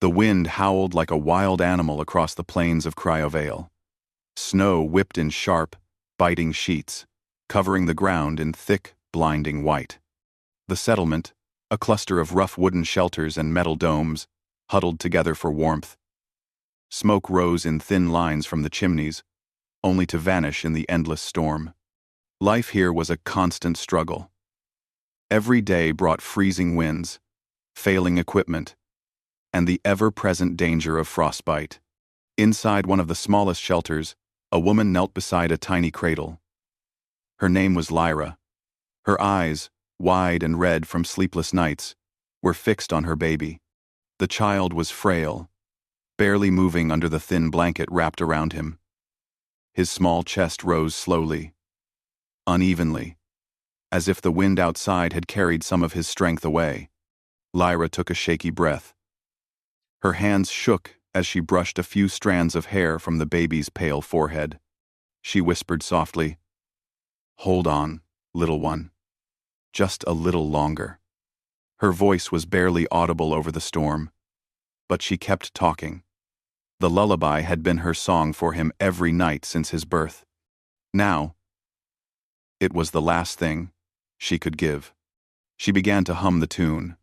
The wind howled like a wild animal across the plains of Cryovale. Snow whipped in sharp, biting sheets, covering the ground in thick, blinding white. The settlement, a cluster of rough wooden shelters and metal domes, huddled together for warmth. Smoke rose in thin lines from the chimneys, only to vanish in the endless storm. Life here was a constant struggle. Every day brought freezing winds, failing equipment, and the ever-present danger of frostbite. Inside one of the smallest shelters, a woman knelt beside a tiny cradle. Her name was Lyra. Her eyes, wide and red from sleepless nights, were fixed on her baby. The child was frail, barely moving under the thin blanket wrapped around him. His small chest rose slowly, unevenly, as if the wind outside had carried some of his strength away. Lyra took a shaky breath. Her hands shook as she brushed a few strands of hair from the baby's pale forehead. She whispered softly, "Hold on, little one. Just a little longer." Her voice was barely audible over the storm, but she kept talking. The lullaby had been her song for him every night since his birth. Now, it was the last thing she could give. She began to hum the tune.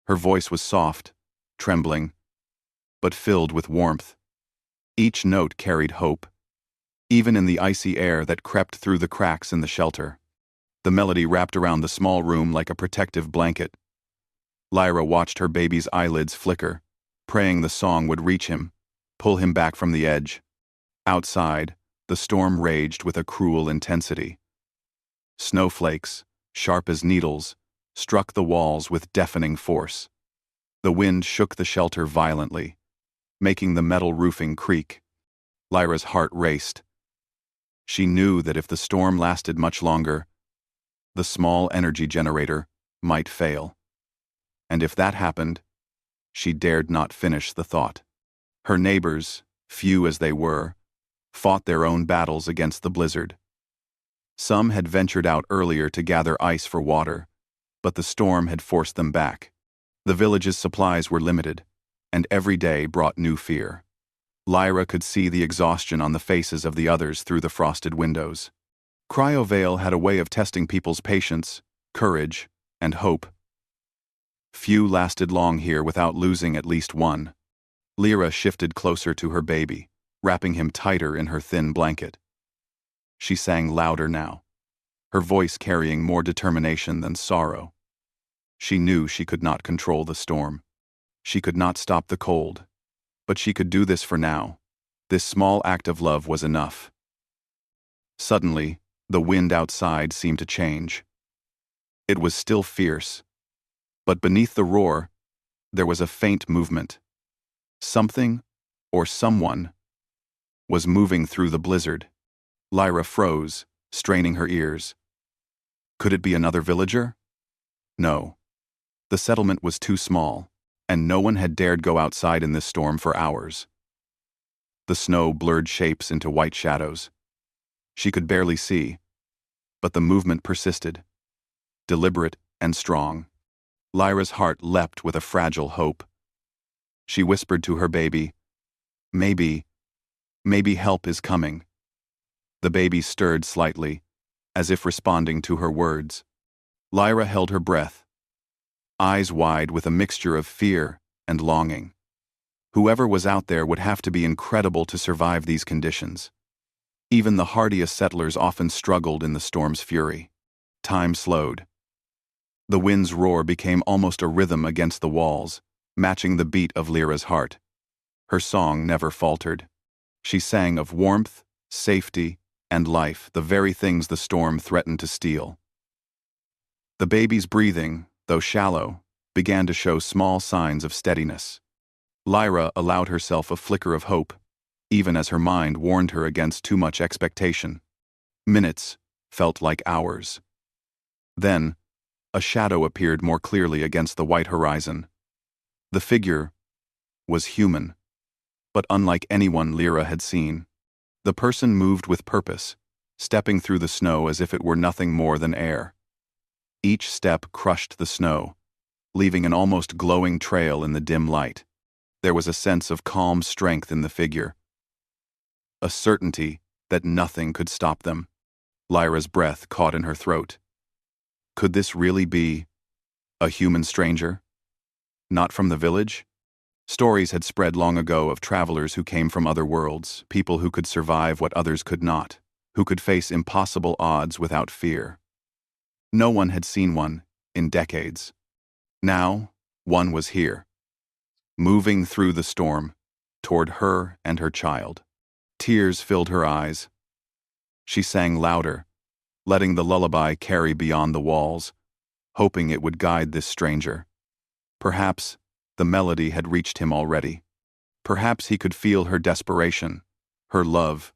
Her voice was soft, trembling, but filled with warmth. Each note carried hope, even in the icy air that crept through the cracks in the shelter. The melody wrapped around the small room like a protective blanket. Lyra watched her baby's eyelids flicker, praying the song would reach him, pull him back from the edge. Outside, the storm raged with a cruel intensity. Snowflakes, sharp as needles, struck the walls with deafening force. The wind shook the shelter violently, making the metal roofing creak. Lyra's heart raced. She knew that if the storm lasted much longer, the small energy generator might fail. And if that happened, she dared not finish the thought. Her neighbors, few as they were, fought their own battles against the blizzard. Some had ventured out earlier to gather ice for water, but the storm had forced them back. The village's supplies were limited, and every day brought new fear. Lyra could see the exhaustion on the faces of the others through the frosted windows. Cryovale had a way of testing people's patience, courage, and hope. Few lasted long here without losing at least one. Lyra shifted closer to her baby, wrapping him tighter in her thin blanket. She sang louder now, her voice carrying more determination than sorrow. She knew she could not control the storm. She could not stop the cold. But she could do this for now. This small act of love was enough. Suddenly, the wind outside seemed to change. It was still fierce, but beneath the roar, there was a faint movement. Something, or someone, was moving through the blizzard. Lyra froze, straining her ears. Could it be another villager? No. The settlement was too small, and no one had dared go outside in this storm for hours. The snow blurred shapes into white shadows. She could barely see, but the movement persisted, deliberate and strong. Lyra's heart leapt with a fragile hope. She whispered to her baby, maybe help is coming." The baby stirred slightly, as if responding to her words. Lyra held her breath, eyes wide with a mixture of fear and longing. Whoever was out there would have to be incredible to survive these conditions. Even the hardiest settlers often struggled in the storm's fury. Time slowed. The wind's roar became almost a rhythm against the walls, matching the beat of Lyra's heart. Her song never faltered. She sang of warmth, safety, and life, the very things the storm threatened to steal. The baby's breathing, though shallow, began to show small signs of steadiness. Lyra allowed herself a flicker of hope, even as her mind warned her against too much expectation. Minutes felt like hours. Then, a shadow appeared more clearly against the white horizon. The figure was human, but unlike anyone Lyra had seen. The person moved with purpose, stepping through the snow as if it were nothing more than air. Each step crushed the snow, leaving an almost glowing trail in the dim light. There was a sense of calm strength in the figure, a certainty that nothing could stop them. Lyra's breath caught in her throat. Could this really be a human stranger? Not from the village? Stories had spread long ago of travelers who came from other worlds, people who could survive what others could not, who could face impossible odds without fear. No one had seen one in decades. Now, one was here, moving through the storm, toward her and her child. Tears filled her eyes. She sang louder, letting the lullaby carry beyond the walls, hoping it would guide this stranger. Perhaps the melody had reached him already. Perhaps he could feel her desperation, her love,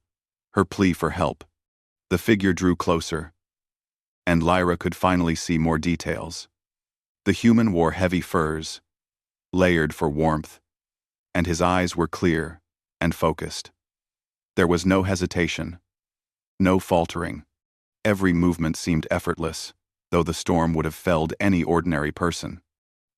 her plea for help. The figure drew closer, and Lyra could finally see more details. The human wore heavy furs, layered for warmth, and his eyes were clear and focused. There was no hesitation, no faltering. Every movement seemed effortless, though the storm would have felled any ordinary person.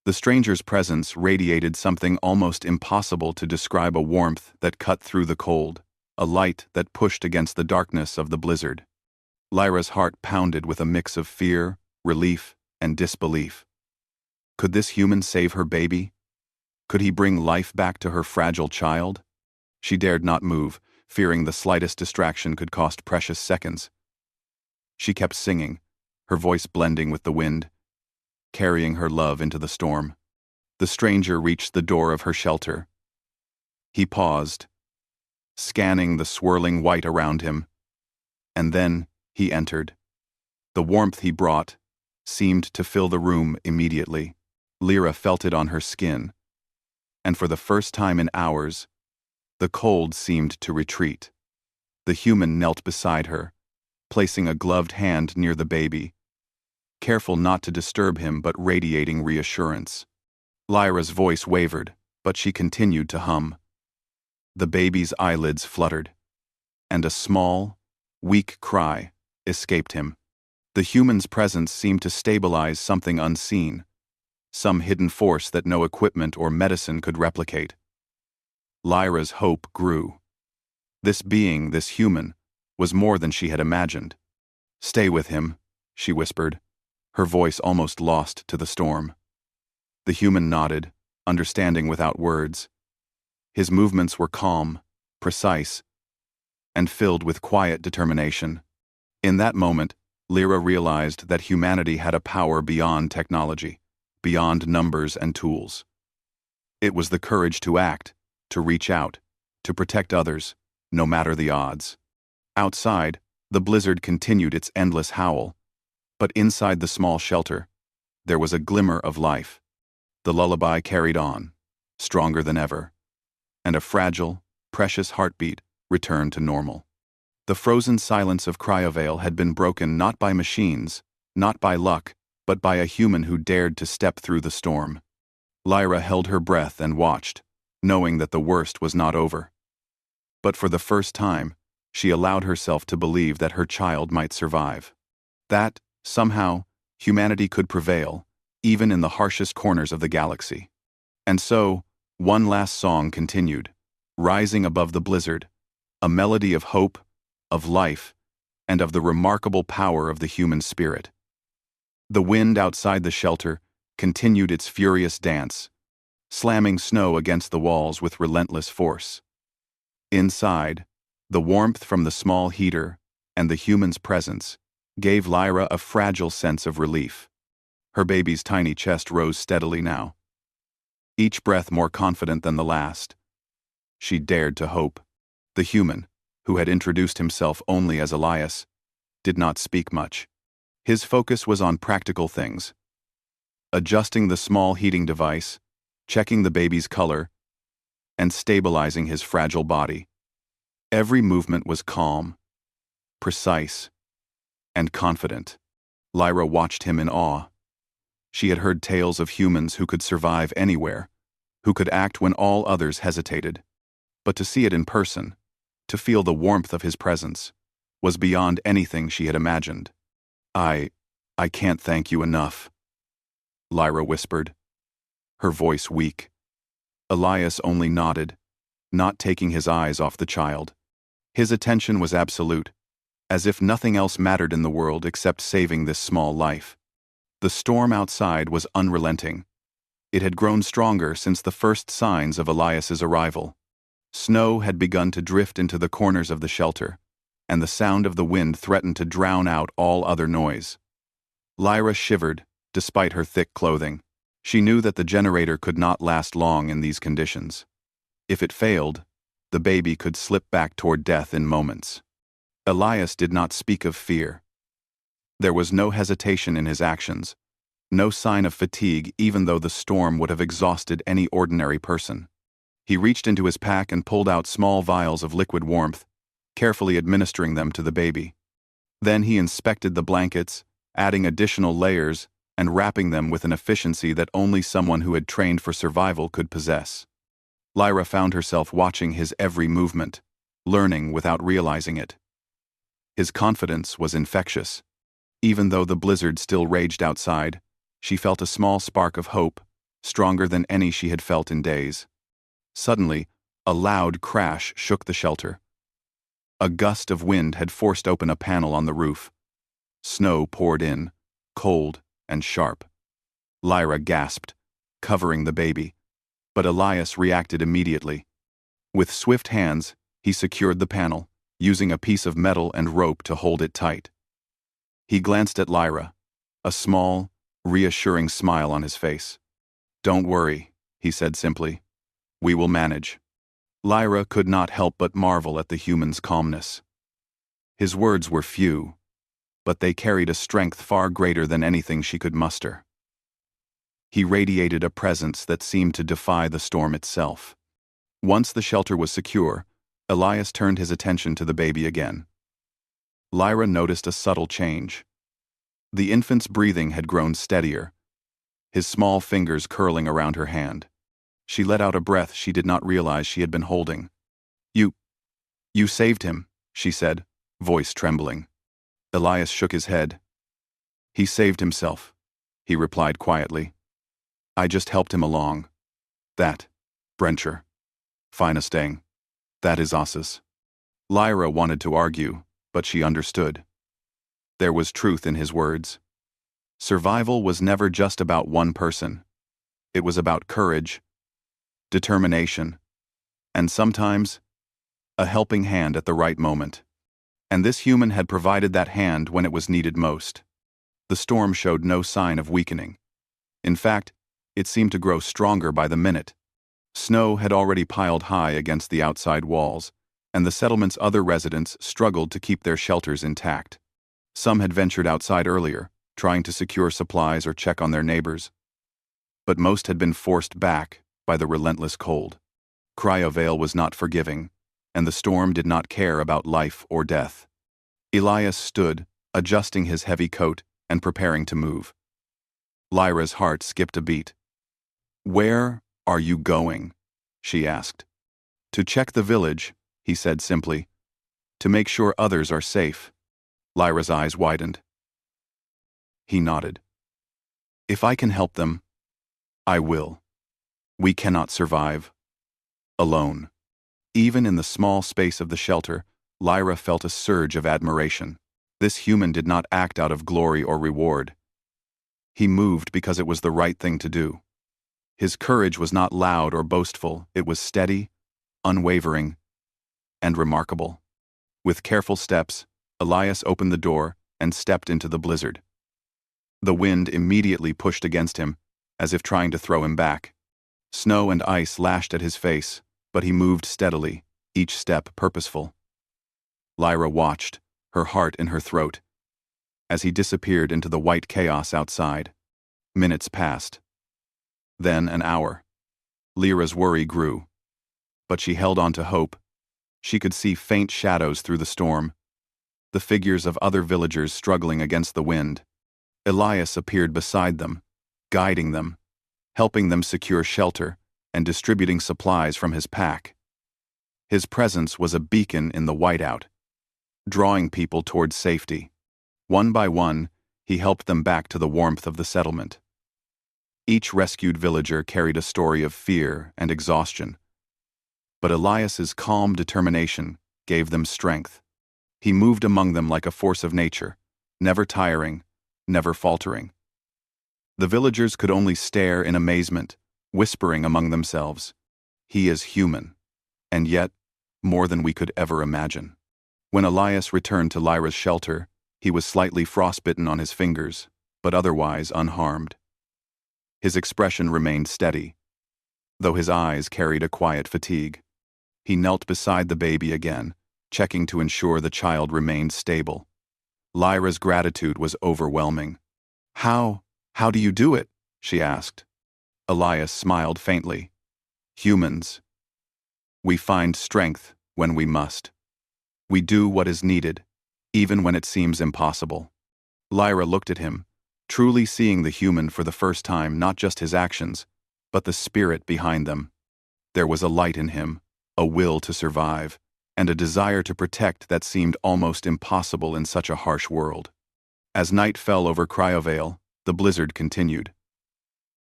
The stranger's presence radiated something almost impossible to describe, a warmth that cut through the cold, a light that pushed against the darkness of the blizzard. Lyra's heart pounded with a mix of fear, relief, and disbelief. Could this human save her baby? Could he bring life back to her fragile child? She dared not move, fearing the slightest distraction could cost precious seconds. She kept singing, her voice blending with the wind, carrying her love into the storm. The stranger reached the door of her shelter. He paused, scanning the swirling white around him, and then he entered. The warmth he brought seemed to fill the room immediately. Lyra felt it on her skin, and for the first time in hours, the cold seemed to retreat. The human knelt beside her, placing a gloved hand near the baby, careful not to disturb him but radiating reassurance. Lyra's voice wavered, but she continued to hum. The baby's eyelids fluttered, and a small, weak cry escaped him. The human's presence seemed to stabilize something unseen, some hidden force that no equipment or medicine could replicate. Lyra's hope grew. This being, this human, was more than she had imagined. "Stay with him," she whispered, her voice almost lost to the storm. The human nodded, understanding without words. His movements were calm, precise, and filled with quiet determination. In that moment, Lyra realized that humanity had a power beyond technology, beyond numbers and tools. It was the courage to act, to reach out, to protect others, no matter the odds. Outside, the blizzard continued its endless howl, but inside the small shelter, there was a glimmer of life. The lullaby carried on, stronger than ever, and a fragile, precious heartbeat returned to normal. The frozen silence of Cryovale had been broken not by machines, not by luck, but by a human who dared to step through the storm. Lyra held her breath and watched, knowing that the worst was not over. But for the first time, she allowed herself to believe that her child might survive. That, somehow, humanity could prevail, even in the harshest corners of the galaxy. And so, one last song continued, rising above the blizzard, a melody of hope, of life, and of the remarkable power of the human spirit. The wind outside the shelter continued its furious dance, slamming snow against the walls with relentless force. Inside, the warmth from the small heater and the human's presence gave Lyra a fragile sense of relief. Her baby's tiny chest rose steadily now, each breath more confident than the last. She dared to hope. The human, who had introduced himself only as Elias, did not speak much. His focus was on practical things, adjusting the small heating device, checking the baby's color, and stabilizing his fragile body. Every movement was calm, precise, and confident. Lyra watched him in awe. She had heard tales of humans who could survive anywhere, who could act when all others hesitated. But to see it in person, to feel the warmth of his presence, was beyond anything she had imagined. I can't thank you enough," Lyra whispered, her voice weak. Elias only nodded, not taking his eyes off the child. His attention was absolute, as if nothing else mattered in the world except saving this small life. The storm outside was unrelenting. It had grown stronger since the first signs of Elias's arrival. Snow had begun to drift into the corners of the shelter, and the sound of the wind threatened to drown out all other noise. Lyra shivered, despite her thick clothing. She knew that the generator could not last long in these conditions. If it failed, the baby could slip back toward death in moments. Elias did not speak of fear. There was no hesitation in his actions, no sign of fatigue even though the storm would have exhausted any ordinary person. He reached into his pack and pulled out small vials of liquid warmth, carefully administering them to the baby. Then he inspected the blankets, adding additional layers and wrapping them with an efficiency that only someone who had trained for survival could possess. Lyra found herself watching his every movement, learning without realizing it. His confidence was infectious. Even though the blizzard still raged outside, she felt a small spark of hope, stronger than any she had felt in days. Suddenly, a loud crash shook the shelter. A gust of wind had forced open a panel on the roof. Snow poured in, cold and sharp. Lyra gasped, covering the baby, but Elias reacted immediately. With swift hands, he secured the panel, using a piece of metal and rope to hold it tight. He glanced at Lyra, a small, reassuring smile on his face. "Don't worry," he said simply. "We will manage." Lyra could not help but marvel at the human's calmness. His words were few, but they carried a strength far greater than anything she could muster. He radiated a presence that seemed to defy the storm itself. Once the shelter was secure, Elias turned his attention to the baby again. Lyra noticed a subtle change. The infant's breathing had grown steadier, his small fingers curling around her hand. She let out a breath she did not realize she had been holding. You saved him," she said, voice trembling. Elias shook his head. "He saved himself," he replied quietly. "I just helped him along. That, Brencher. Finestang. That is Osses." Lyra wanted to argue, but she understood. There was truth in his words. Survival was never just about one person. It was about courage, determination, and sometimes, a helping hand at the right moment. And this human had provided that hand when it was needed most. The storm showed no sign of weakening. In fact, it seemed to grow stronger by the minute. Snow had already piled high against the outside walls, and the settlement's other residents struggled to keep their shelters intact. Some had ventured outside earlier, trying to secure supplies or check on their neighbors. But most had been forced back by the relentless cold. Cryovale was not forgiving, and the storm did not care about life or death. Elias stood, adjusting his heavy coat and preparing to move. Lyra's heart skipped a beat. "Where are you going?" she asked. "To check the village," he said simply. "To make sure others are safe." Lyra's eyes widened. He nodded. "If I can help them, I will. We cannot survive alone." Even in the small space of the shelter, Lyra felt a surge of admiration. This human did not act out of glory or reward. He moved because it was the right thing to do. His courage was not loud or boastful, it was steady, unwavering, and remarkable. With careful steps, Elias opened the door and stepped into the blizzard. The wind immediately pushed against him, as if trying to throw him back. Snow and ice lashed at his face, but he moved steadily, each step purposeful. Lyra watched, her heart in her throat, as he disappeared into the white chaos outside. Minutes passed. Then an hour. Lyra's worry grew. But she held on to hope. She could see faint shadows through the storm, the figures of other villagers struggling against the wind. Elias appeared beside them, guiding them, helping them secure shelter, and distributing supplies from his pack. His presence was a beacon in the whiteout, drawing people towards safety. One by one, he helped them back to the warmth of the settlement. Each rescued villager carried a story of fear and exhaustion. But Elias's calm determination gave them strength. He moved among them like a force of nature, never tiring, never faltering. The villagers could only stare in amazement, whispering among themselves, "He is human, and yet more than we could ever imagine." When Elias returned to Lyra's shelter, he was slightly frostbitten on his fingers, but otherwise unharmed. His expression remained steady, though his eyes carried a quiet fatigue. He knelt beside the baby again, checking to ensure the child remained stable. Lyra's gratitude was overwhelming. How do you do it?" she asked. Elias smiled faintly. "Humans. We find strength when we must. We do what is needed, even when it seems impossible." Lyra looked at him, truly seeing the human for the first time, not just his actions, but the spirit behind them. There was a light in him, a will to survive, and a desire to protect that seemed almost impossible in such a harsh world. As night fell over Cryovale, the blizzard continued.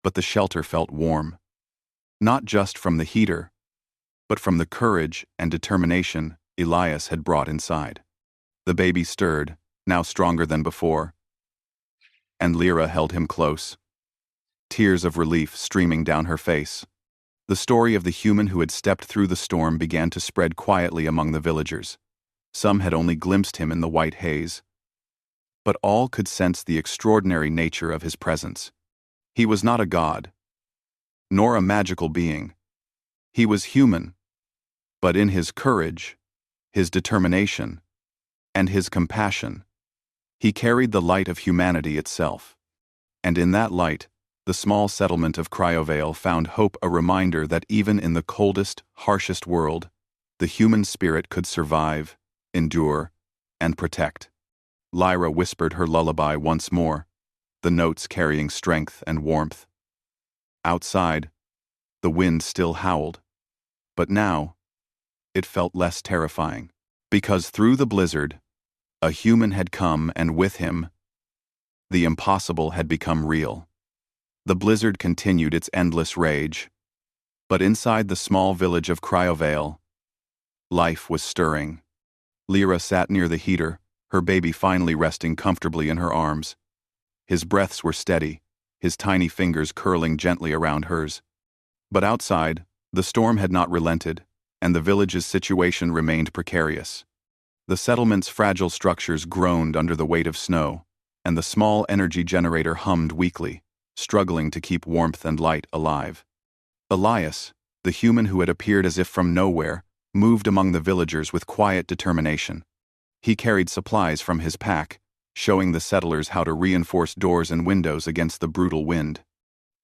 But the shelter felt warm. Not just from the heater, but from the courage and determination Elias had brought inside. The baby stirred, now stronger than before, and Lyra held him close, tears of relief streaming down her face. The story of the human who had stepped through the storm began to spread quietly among the villagers. Some had only glimpsed him in the white haze, but all could sense the extraordinary nature of his presence. He was not a god, nor a magical being. He was human, but in his courage, his determination, and his compassion, he carried the light of humanity itself. And in that light, the small settlement of Cryovale found hope, a reminder that even in the coldest, harshest world, the human spirit could survive, endure, and protect. Lyra whispered her lullaby once more, the notes carrying strength and warmth. Outside, the wind still howled, but now it felt less terrifying, because through the blizzard, a human had come, and with him, the impossible had become real. The blizzard continued its endless rage, but inside the small village of Cryovale, life was stirring. Lyra sat near the heater, her baby finally resting comfortably in her arms. His breaths were steady, his tiny fingers curling gently around hers. But outside, the storm had not relented, and the village's situation remained precarious. The settlement's fragile structures groaned under the weight of snow, and the small energy generator hummed weakly, struggling to keep warmth and light alive. Elias, the human who had appeared as if from nowhere, moved among the villagers with quiet determination. He carried supplies from his pack, showing the settlers how to reinforce doors and windows against the brutal wind.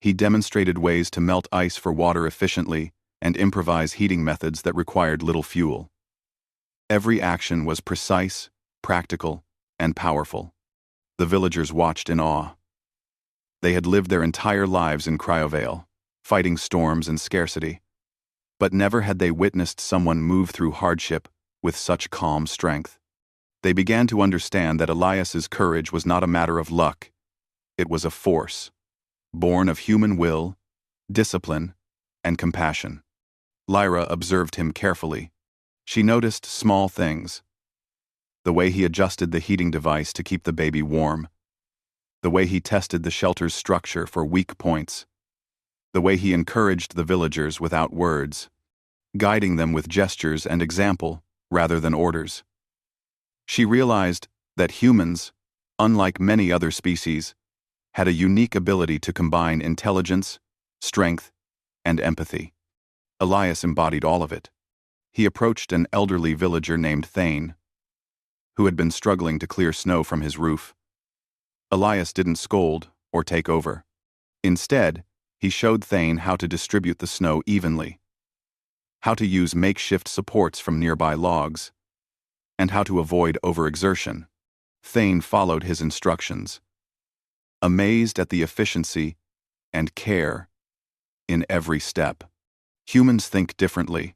He demonstrated ways to melt ice for water efficiently and improvise heating methods that required little fuel. Every action was precise, practical, and powerful. The villagers watched in awe. They had lived their entire lives in Cryovale, fighting storms and scarcity, but never had they witnessed someone move through hardship with such calm strength. They began to understand that Elias's courage was not a matter of luck. It was a force, born of human will, discipline, and compassion. Lyra observed him carefully. She noticed small things. The way he adjusted the heating device to keep the baby warm. The way he tested the shelter's structure for weak points. The way he encouraged the villagers without words, guiding them with gestures and example rather than orders. She realized that humans, unlike many other species, had a unique ability to combine intelligence, strength, and empathy. Elias embodied all of it. He approached an elderly villager named Thane, who had been struggling to clear snow from his roof. Elias didn't scold or take over. Instead, he showed Thane how to distribute the snow evenly, how to use makeshift supports from nearby logs, and how to avoid overexertion. Thane followed his instructions, amazed at the efficiency and care in every step. Humans think differently,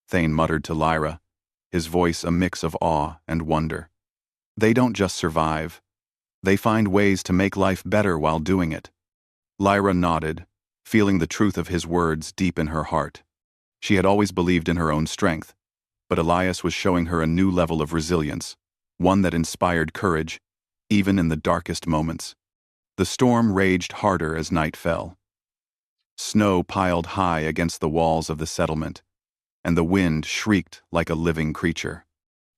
Thane muttered to Lyra, his voice a mix of awe and wonder. They don't just survive, they find ways to make life better while doing it. Lyra nodded, feeling the truth of his words deep in her heart. She had always believed in her own strength, but Elias was showing her a new level of resilience, one that inspired courage, even in the darkest moments. The storm raged harder as night fell. Snow piled high against the walls of the settlement, and the wind shrieked like a living creature.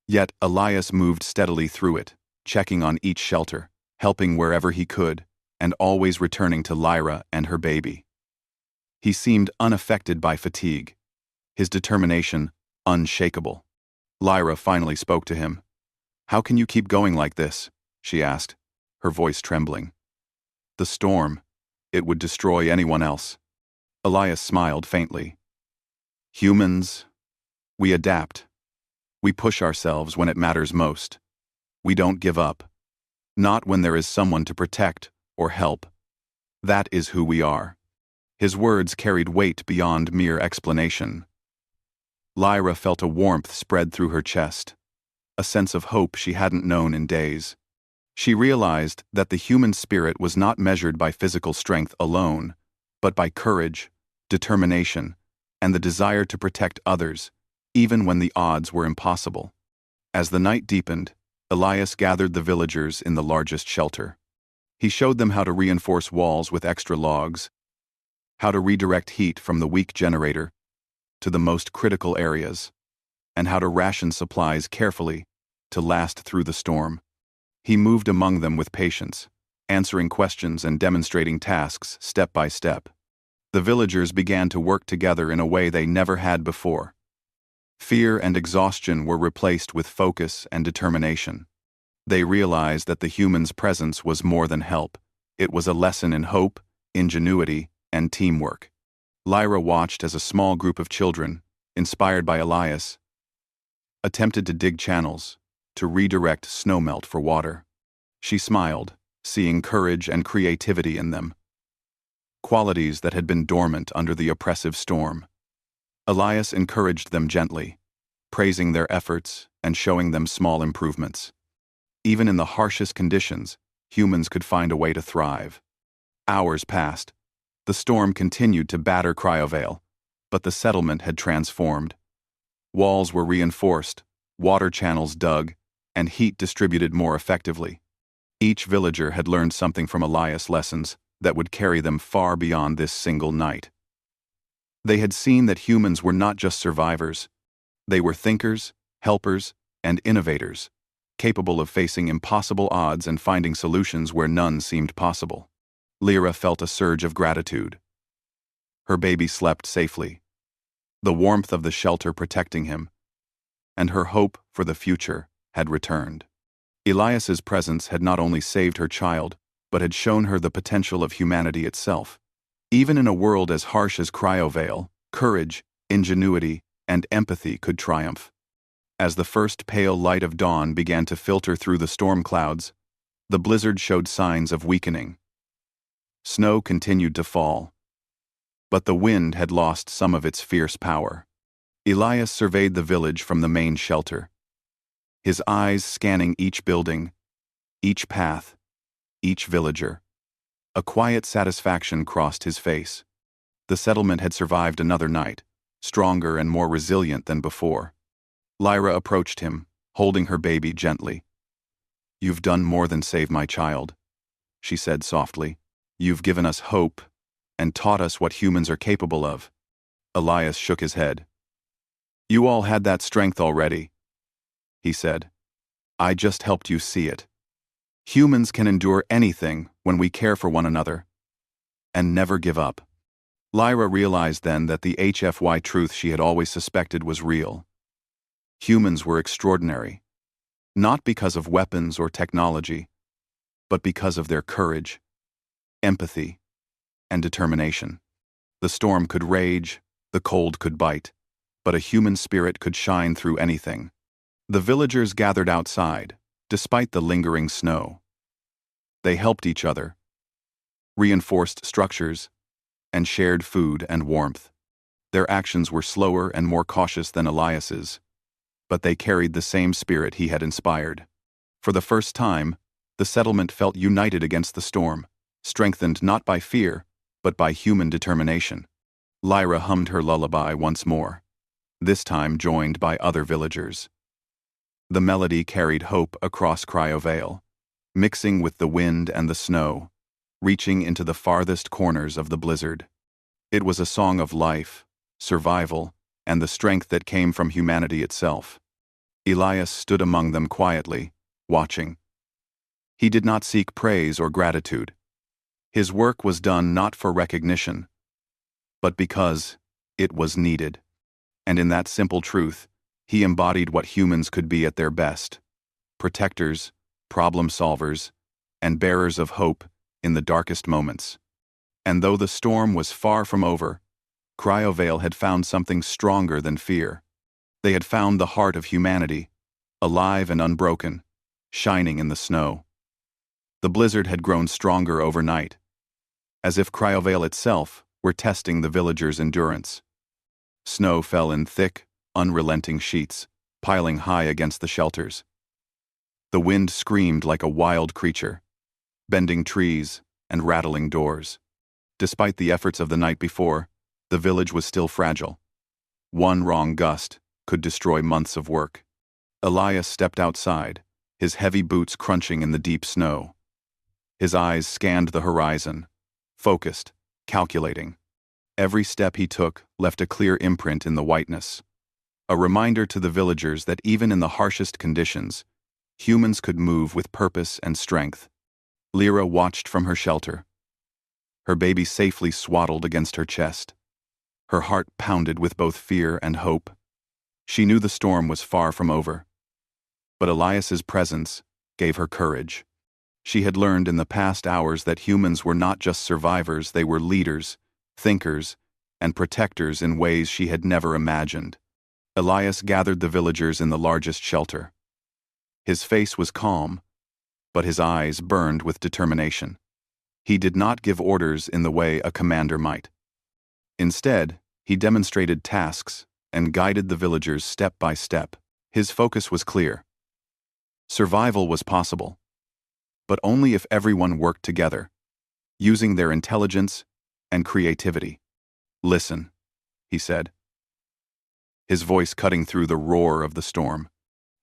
Yet Elias moved steadily through it, checking on each shelter, helping wherever he could, and always returning to Lyra and her baby. He seemed unaffected by fatigue, his determination unshakable. Lyra finally spoke to him. "How can you keep going like this?" she asked, her voice trembling. "The storm. It would destroy anyone else." Elias smiled faintly. "Humans, we adapt. We push ourselves when it matters most. We don't give up. Not when there is someone to protect or help. That is who we are." His words carried weight beyond mere explanation. Lyra felt a warmth spread through her chest, a sense of hope she hadn't known in days. She realized that the human spirit was not measured by physical strength alone, but by courage, determination, and the desire to protect others, even when the odds were impossible. As the night deepened, Elias gathered the villagers in the largest shelter. He showed them how to reinforce walls with extra logs, how to redirect heat from the weak generator to the most critical areas, and how to ration supplies carefully to last through the storm. He moved among them with patience, answering questions and demonstrating tasks step by step. The villagers began to work together in a way they never had before. Fear and exhaustion were replaced with focus and determination. They realized that the human's presence was more than help. It was a lesson in hope, ingenuity, and teamwork. Lyra watched as a small group of children, inspired by Elias, attempted to dig channels, to redirect snowmelt for water. She smiled, seeing courage and creativity in them, qualities that had been dormant under the oppressive storm. Elias encouraged them gently, praising their efforts and showing them small improvements. Even in the harshest conditions, humans could find a way to thrive. Hours passed. The storm continued to batter Cryovale, but the settlement had transformed. Walls were reinforced, water channels dug, and heat distributed more effectively. Each villager had learned something from Elias' lessons that would carry them far beyond this single night. They had seen that humans were not just survivors. They were thinkers, helpers, and innovators, capable of facing impossible odds and finding solutions where none seemed possible. Lyra felt a surge of gratitude. Her baby slept safely, the warmth of the shelter protecting him, and her hope for the future had returned. Elias's presence had not only saved her child, but had shown her the potential of humanity itself. Even in a world as harsh as Cryovale, courage, ingenuity, and empathy could triumph. As the first pale light of dawn began to filter through the storm clouds, the blizzard showed signs of weakening. Snow continued to fall, but the wind had lost some of its fierce power. Elias surveyed the village from the main shelter, his eyes scanning each building, each path, each villager. A quiet satisfaction crossed his face. The settlement had survived another night, stronger and more resilient than before. Lyra approached him, holding her baby gently. "You've done more than save my child," she said softly. "You've given us hope and taught us what humans are capable of." Elias shook his head. "You all had that strength already," he said. "I just helped you see it. Humans can endure anything when we care for one another and never give up." Lyra realized then that the HFY truth she had always suspected was real. Humans were extraordinary, not because of weapons or technology, but because of their courage, empathy, and determination. The storm could rage, the cold could bite, but a human spirit could shine through anything. The villagers gathered outside, despite the lingering snow. They helped each other, reinforced structures, and shared food and warmth. Their actions were slower and more cautious than Elias's, but they carried the same spirit he had inspired. For the first time, the settlement felt united against the storm, strengthened not by fear, but by human determination. Lyra hummed her lullaby once more, this time joined by other villagers. The melody carried hope across Cryovale, mixing with the wind and the snow, reaching into the farthest corners of the blizzard. It was a song of life, survival, and the strength that came from humanity itself. Elias stood among them quietly, watching. He did not seek praise or gratitude. His work was done not for recognition, but because it was needed. And in that simple truth, he embodied what humans could be at their best: protectors, problem solvers, and bearers of hope in the darkest moments. And though the storm was far from over, Cryovale had found something stronger than fear. They had found the heart of humanity, alive and unbroken, shining in the snow. The blizzard had grown stronger overnight, as if Cryovale itself were testing the villagers' endurance. Snow fell in thick, unrelenting sheets, piling high against the shelters. The wind screamed like a wild creature, bending trees and rattling doors. Despite the efforts of the night before, the village was still fragile. One wrong gust could destroy months of work. Elias stepped outside, his heavy boots crunching in the deep snow. His eyes scanned the horizon, focused, calculating. Every step he took left a clear imprint in the whiteness, a reminder to the villagers that even in the harshest conditions, humans could move with purpose and strength. Lyra watched from her shelter, her baby safely swaddled against her chest. Her heart pounded with both fear and hope. She knew the storm was far from over, but Elias's presence gave her courage. She had learned in the past hours that humans were not just survivors, they were leaders, thinkers, and protectors in ways she had never imagined. Elias gathered the villagers in the largest shelter. His face was calm, but his eyes burned with determination. He did not give orders in the way a commander might. Instead, he demonstrated tasks and guided the villagers step by step. His focus was clear. Survival was possible, but only if everyone worked together, using their intelligence and creativity. "Listen," he said, his voice cutting through the roar of the storm.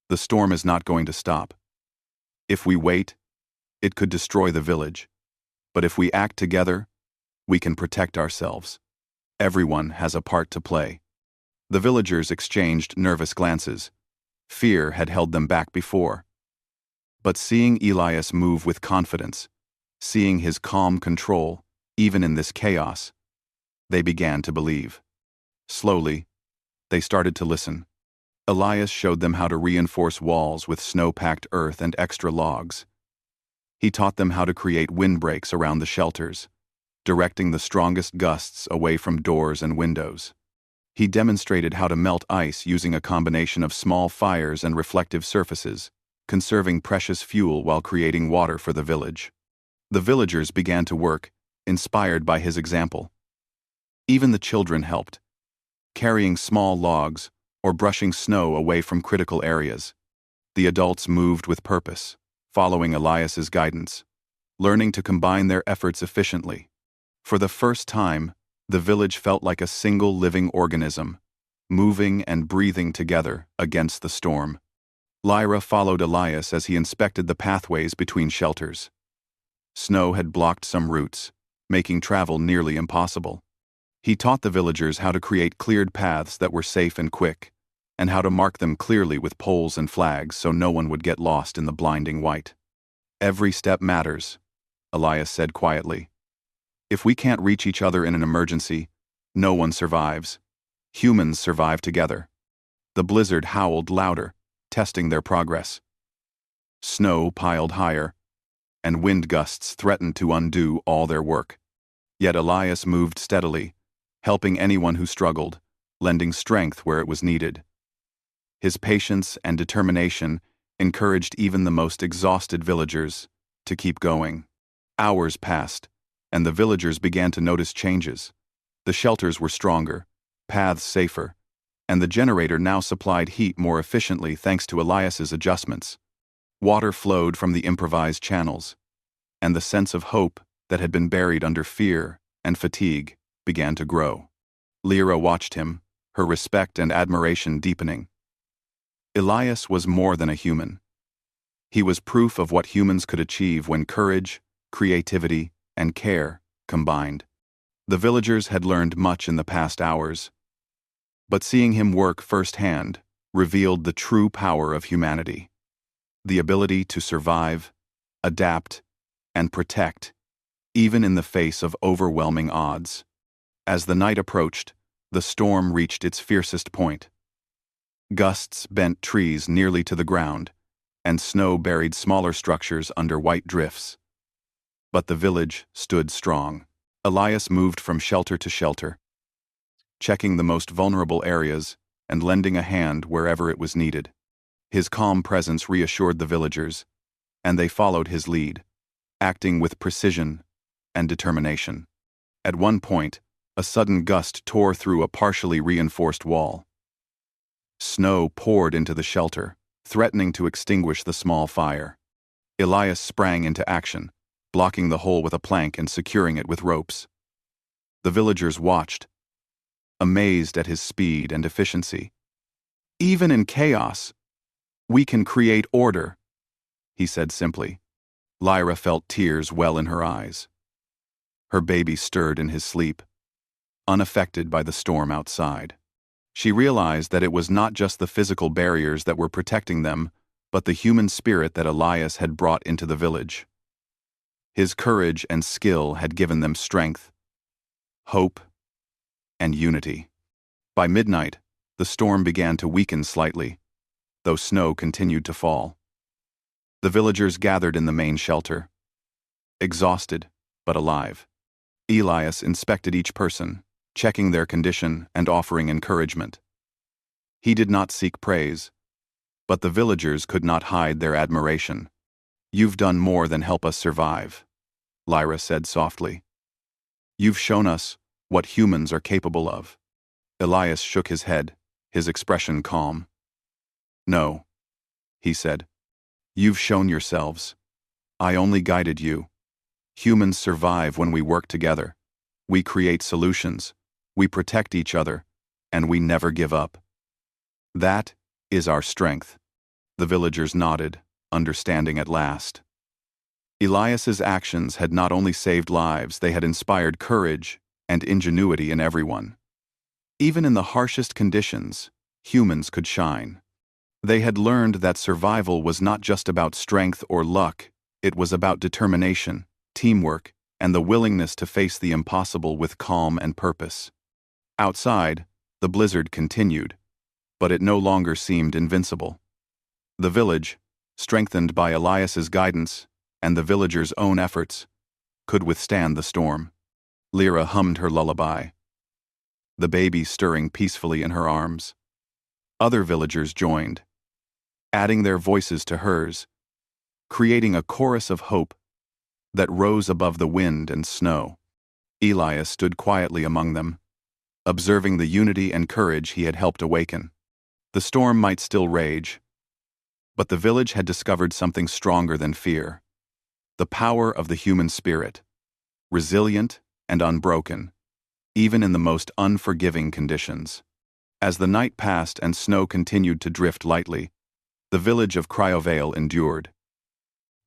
"The storm is not going to stop. If we wait, it could destroy the village. But if we act together, we can protect ourselves. Everyone has a part to play." The villagers exchanged nervous glances. Fear had held them back before. But seeing Elias move with confidence, seeing his calm control, even in this chaos, they began to believe. Slowly, they started to listen. Elias showed them how to reinforce walls with snow-packed earth and extra logs. He taught them how to create windbreaks around the shelters, directing the strongest gusts away from doors and windows. He demonstrated how to melt ice using a combination of small fires and reflective surfaces, conserving precious fuel while creating water for the village. The villagers began to work, inspired by his example. Even the children helped, carrying small logs or brushing snow away from critical areas. The adults moved with purpose, following Elias's guidance, learning to combine their efforts efficiently. For the first time, the village felt like a single living organism, moving and breathing together against the storm. Lyra followed Elias as he inspected the pathways between shelters. Snow had blocked some routes, making travel nearly impossible. He taught the villagers how to create cleared paths that were safe and quick, and how to mark them clearly with poles and flags so no one would get lost in the blinding white. "Every step matters," Elias said quietly. "If we can't reach each other in an emergency, no one survives. Humans survive together." The blizzard howled louder, testing their progress. Snow piled higher, and wind gusts threatened to undo all their work. Yet Elias moved steadily, helping anyone who struggled, lending strength where it was needed. His patience and determination encouraged even the most exhausted villagers to keep going. Hours passed, and the villagers began to notice changes. The shelters were stronger, paths safer, and the generator now supplied heat more efficiently thanks to Elias's adjustments. Water flowed from the improvised channels, and the sense of hope that had been buried under fear and fatigue began to grow. Lyra watched him, her respect and admiration deepening. Elias was more than a human. He was proof of what humans could achieve when courage, creativity, and care combined. The villagers had learned much in the past hours, but seeing him work firsthand revealed the true power of humanity. The ability to survive, adapt, and protect, even in the face of overwhelming odds. As the night approached, the storm reached its fiercest point. Gusts bent trees nearly to the ground, and snow buried smaller structures under white drifts. But the village stood strong. Elias moved from shelter to shelter, checking the most vulnerable areas and lending a hand wherever it was needed. His calm presence reassured the villagers, and they followed his lead, acting with precision and determination. At one point, a sudden gust tore through a partially reinforced wall. Snow poured into the shelter, threatening to extinguish the small fire. Elias sprang into action, blocking the hole with a plank and securing it with ropes. The villagers watched, amazed at his speed and efficiency. "Even in chaos, we can create order," he said simply. Lyra felt tears well in her eyes. Her baby stirred in his sleep, unaffected by the storm outside. She realized that it was not just the physical barriers that were protecting them, but the human spirit that Elias had brought into the village. His courage and skill had given them strength, hope, and unity. By midnight, the storm began to weaken slightly, though snow continued to fall. The villagers gathered in the main shelter, exhausted but alive. Elias inspected each person, checking their condition and offering encouragement. He did not seek praise, but the villagers could not hide their admiration. "You've done more than help us survive," Lyra said softly. "You've shown us what humans are capable of." Elias shook his head, his expression calm. "No," he said. "You've shown yourselves. I only guided you. Humans survive when we work together. We create solutions, we protect each other, and we never give up. That is our strength." The villagers nodded, understanding at last. Elias's actions had not only saved lives, they had inspired courage and ingenuity in everyone. Even in the harshest conditions, humans could shine. They had learned that survival was not just about strength or luck, it was about determination, teamwork, and the willingness to face the impossible with calm and purpose. Outside, the blizzard continued, but it no longer seemed invincible. The village, strengthened by Elias's guidance and the villagers' own efforts, could withstand the storm. Lyra hummed her lullaby, the baby stirring peacefully in her arms. Other villagers joined, adding their voices to hers, creating a chorus of hope that rose above the wind and snow. Elias stood quietly among them, observing the unity and courage he had helped awaken. The storm might still rage, but the village had discovered something stronger than fear: the power of the human spirit, resilient and unbroken, even in the most unforgiving conditions. As the night passed and snow continued to drift lightly, the village of Cryovale endured.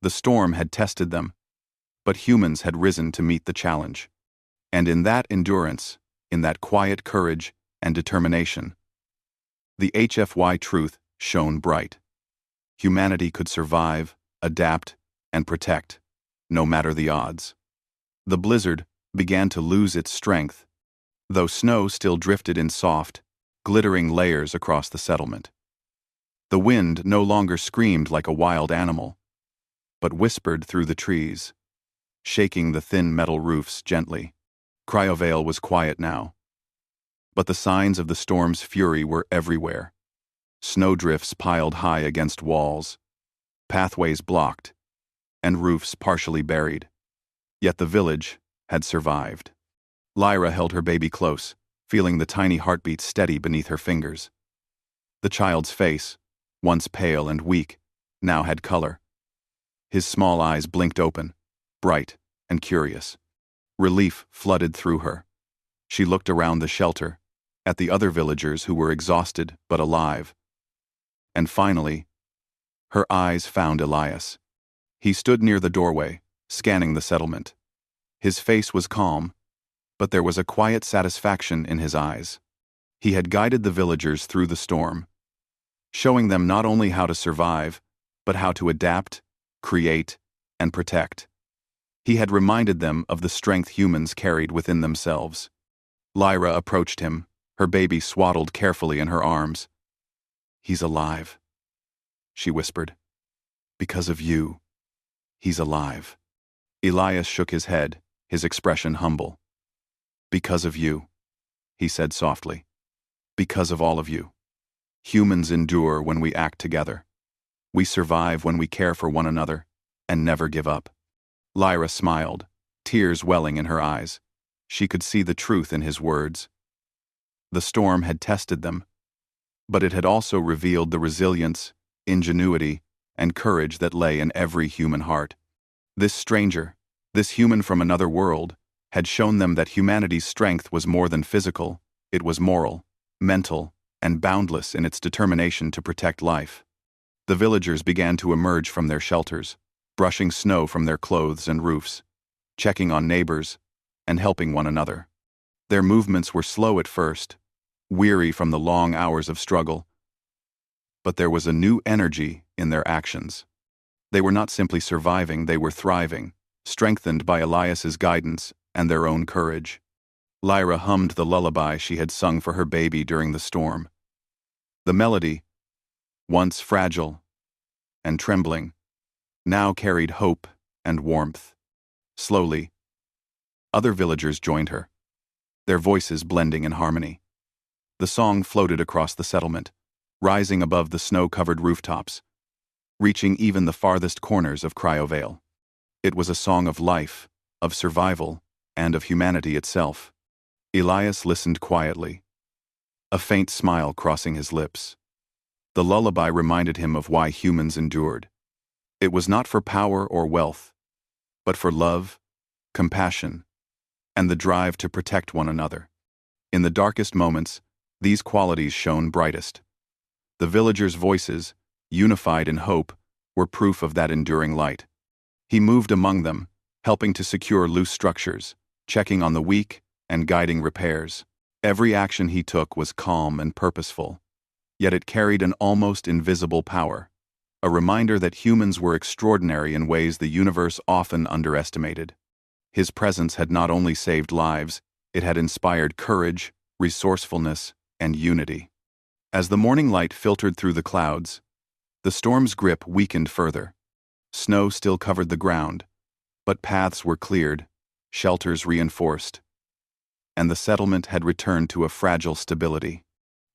The storm had tested them, but humans had risen to meet the challenge. And in that endurance, in that quiet courage and determination, the HFY truth shone bright. Humanity could survive, adapt, and protect, no matter the odds. The blizzard began to lose its strength, though snow still drifted in soft, glittering layers across the settlement. The wind no longer screamed like a wild animal, but whispered through the trees, shaking the thin metal roofs gently. Cryovale was quiet now, but the signs of the storm's fury were everywhere. Snowdrifts piled high against walls, pathways blocked, and roofs partially buried. Yet the village had survived. Lyra held her baby close, feeling the tiny heartbeat steady beneath her fingers. The child's face, once pale and weak, now had color. His small eyes blinked open, bright and curious. Relief flooded through her. She looked around the shelter, at the other villagers who were exhausted but alive. And finally, her eyes found Elias. He stood near the doorway, scanning the settlement. His face was calm, but there was a quiet satisfaction in his eyes. He had guided the villagers through the storm, showing them not only how to survive, but how to adapt, create, and protect. He had reminded them of the strength humans carried within themselves. Lyra approached him, her baby swaddled carefully in her arms. "He's alive," she whispered. "Because of you, he's alive." Elias shook his head, his expression humble. "Because of you," he said softly. "Because of all of you. Humans endure when we act together. We survive when we care for one another and never give up." Lyra smiled, tears welling in her eyes. She could see the truth in his words. The storm had tested them, but it had also revealed the resilience, ingenuity, and courage that lay in every human heart. This stranger, this human from another world, had shown them that humanity's strength was more than physical, it was moral, mental, and boundless in its determination to protect life. The villagers began to emerge from their shelters, brushing snow from their clothes and roofs, checking on neighbors, and helping one another. Their movements were slow at first, weary from the long hours of struggle, but there was a new energy in their actions. They were not simply surviving, they were thriving, strengthened by Elias's guidance and their own courage. Lyra hummed the lullaby she had sung for her baby during the storm. The melody, once fragile and trembling, now carried hope and warmth. Slowly, other villagers joined her, their voices blending in harmony. The song floated across the settlement, rising above the snow-covered rooftops, reaching even the farthest corners of Cryovale. It was a song of life, of survival, and of humanity itself. Elias listened quietly, a faint smile crossing his lips. The lullaby reminded him of why humans endured. It was not for power or wealth, but for love, compassion, and the drive to protect one another. In the darkest moments, these qualities shone brightest. The villagers' voices, unified in hope, were proof of that enduring light. He moved among them, helping to secure loose structures, checking on the weak, and guiding repairs. Every action he took was calm and purposeful, yet it carried an almost invisible power, a reminder that humans were extraordinary in ways the universe often underestimated. His presence had not only saved lives, it had inspired courage, resourcefulness, and unity. As the morning light filtered through the clouds, the storm's grip weakened further. Snow still covered the ground, but paths were cleared, shelters reinforced, and the settlement had returned to a fragile stability.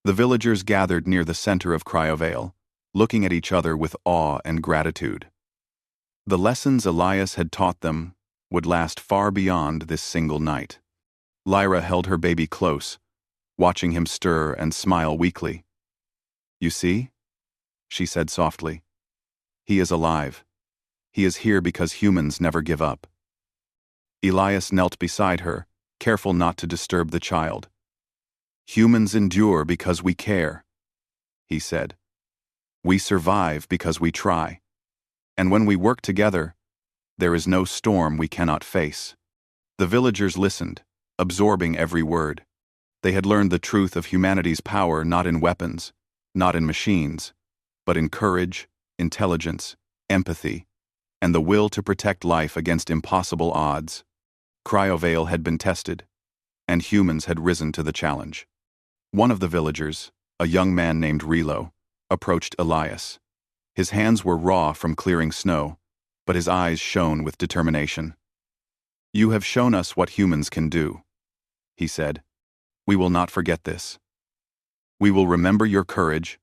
The villagers gathered near the center of Cryovale, looking at each other with awe and gratitude. The lessons Elias had taught them would last far beyond this single night. Lyra held her baby close, watching him stir and smile weakly. "You see?" she said softly. "He is alive. He is here because humans never give up." Elias knelt beside her, careful not to disturb the child. "Humans endure because we care," he said. "We survive because we try. And when we work together, there is no storm we cannot face." The villagers listened, absorbing every word. They had learned the truth of humanity's power not in weapons, not in machines, but in courage, intelligence, empathy, and the will to protect life against impossible odds. Cryovale had been tested, and humans had risen to the challenge. One of the villagers, a young man named Relo, approached Elias. His hands were raw from clearing snow, but his eyes shone with determination. "You have shown us what humans can do," he said. "We will not forget this. We will remember your courage,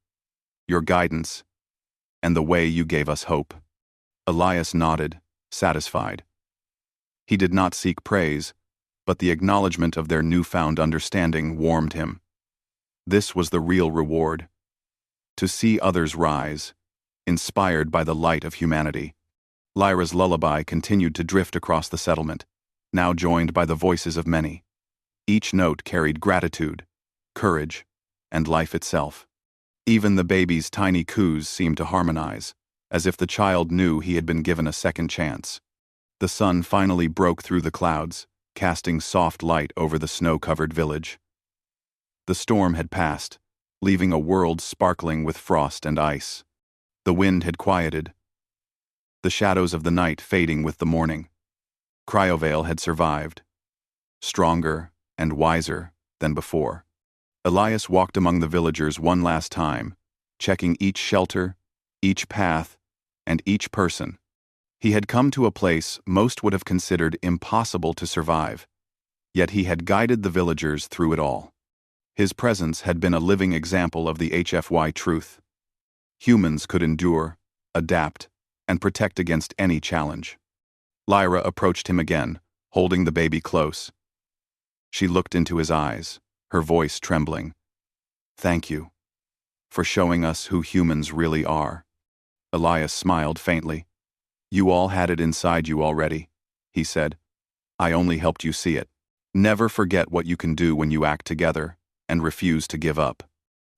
your guidance, and the way you gave us hope." Elias nodded, satisfied. He did not seek praise, but the acknowledgement of their newfound understanding warmed him. This was the real reward: to see others rise, inspired by the light of humanity. Lyra's lullaby continued to drift across the settlement, now joined by the voices of many. Each note carried gratitude, courage, and life itself. Even the baby's tiny coos seemed to harmonize, as if the child knew he had been given a second chance. The sun finally broke through the clouds, casting soft light over the snow-covered village. The storm had passed, leaving a world sparkling with frost and ice. The wind had quieted, the shadows of the night fading with the morning. Cryovale had survived, stronger and wiser than before. Elias walked among the villagers one last time, checking each shelter, each path, and each person. He had come to a place most would have considered impossible to survive, yet he had guided the villagers through it all. His presence had been a living example of the HFY truth. Humans could endure, adapt, and protect against any challenge. Lyra approached him again, holding the baby close. She looked into his eyes, her voice trembling. "Thank you for showing us who humans really are." Elias smiled faintly. "You all had it inside you already," he said. "I only helped you see it. Never forget what you can do when you act together and refuse to give up."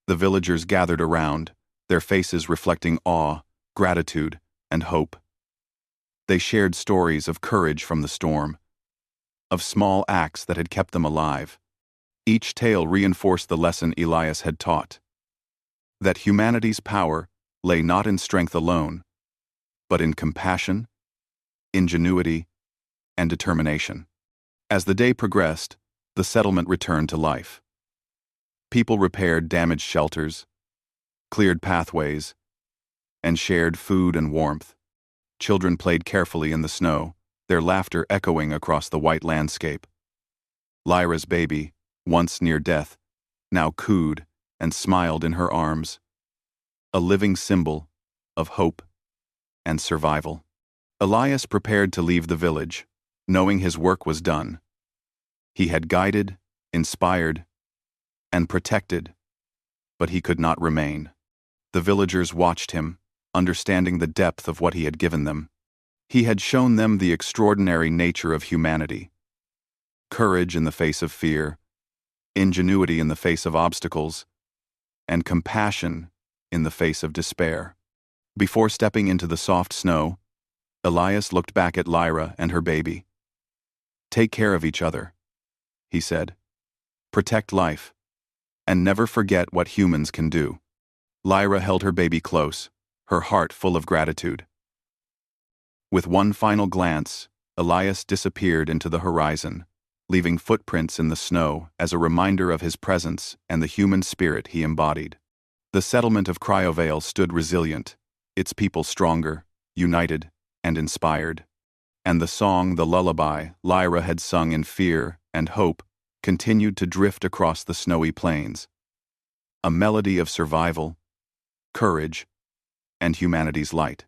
The villagers gathered around, their faces reflecting awe, gratitude, and hope. They shared stories of courage from the storm, of small acts that had kept them alive. Each tale reinforced the lesson Elias had taught, that humanity's power lay not in strength alone, but in compassion, ingenuity, and determination. As the day progressed, the settlement returned to life. People repaired damaged shelters, cleared pathways, and shared food and warmth. Children played carefully in the snow, their laughter echoing across the white landscape. Lyra's baby, once near death, now cooed and smiled in her arms, a living symbol of hope and survival. Elias prepared to leave the village, knowing his work was done. He had guided, inspired, and protected, but he could not remain. The villagers watched him, understanding the depth of what he had given them. He had shown them the extraordinary nature of humanity. Courage in the face of fear, ingenuity in the face of obstacles, and compassion in the face of despair. Before stepping into the soft snow, Elias looked back at Lyra and her baby. "Take care of each other," he said. "Protect life, and never forget what humans can do." Lyra held her baby close, her heart full of gratitude. With one final glance, Elias disappeared into the horizon, leaving footprints in the snow as a reminder of his presence and the human spirit he embodied. The settlement of Cryovale stood resilient, its people stronger, united, and inspired. And the song, the lullaby Lyra had sung in fear and hope, continued to drift across the snowy plains. A melody of survival, courage, and humanity's light.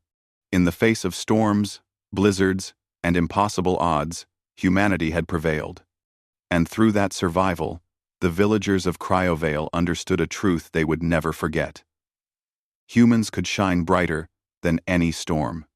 In the face of storms, blizzards, and impossible odds, humanity had prevailed. And through that survival, the villagers of Cryovale understood a truth they would never forget. Humans could shine brighter than any storm.